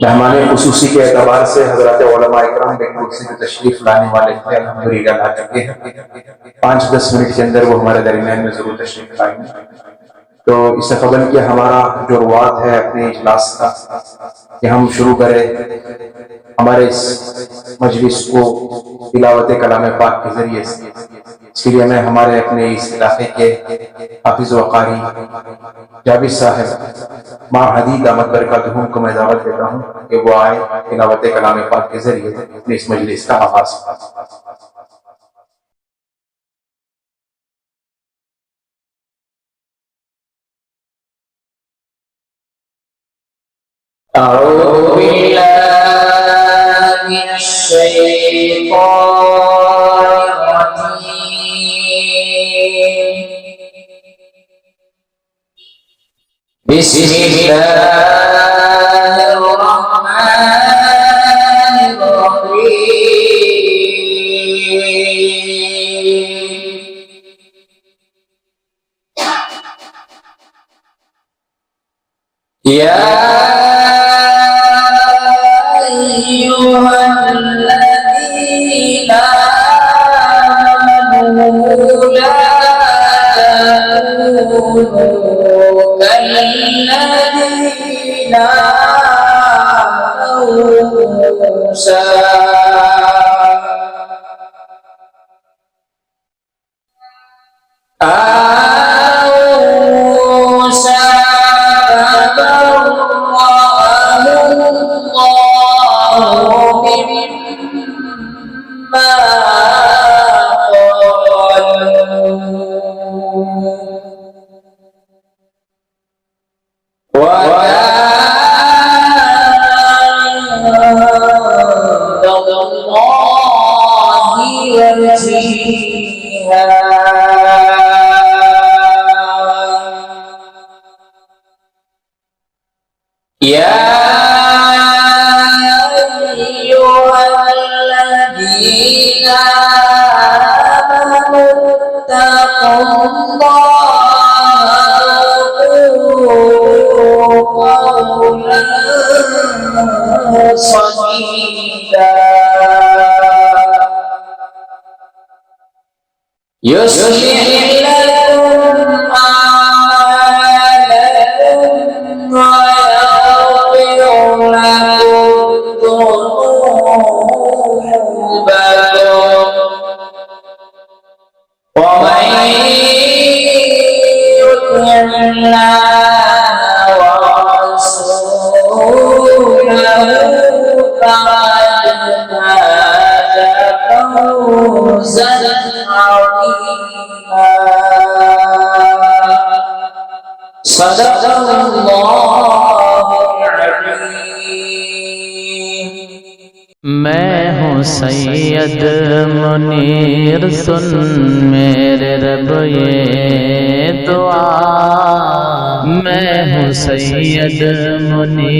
मेहमान खुसूसी के एतबार से हजरत उलमा इकराम बेंगलुरु से जो तशरीफ लाने वाले थे अल्हम्दुलिल्लाह ला चुके हैं। 5-10 मिनट के अंदर वो हमारे दरमियान में जरूर तशरीफ लाएंगे। तो इससे कबल कि हमारा जो रुआत है अपने इजलास का कि हम शुरू करें हमारे इस मजलिस को तिलावत कलाम पाक के जरिए से, इसके लिए मैं हमारे अपने इस इलाके के हाफिज व कारी जाबिर साहब माहदी दामत बरकातुहुम को मैं दावत देता हूँ कि वो आए तिलावत कलाम पाक के जरिए अपने इस मजलिस का आगाज। أعوذ بالله من الشيطان الرجيم بسم الله الرحمن الرحيم يا أيها الذين آمنوا لا تكونوا كالذين موسى يا أيها الذين آمنوا اتقوا الله وقولوا قولا سديدا يصلح لكم أعمالكم ويغفر لكم ذنوبكم ومن يطع الله ورسوله فقد فاز فوزا عظيما صدق الله العظيم मैं हूँ सैयद मुनीर सुन मेरे रब ये दुआ मैं हूँ सैयद मुनीर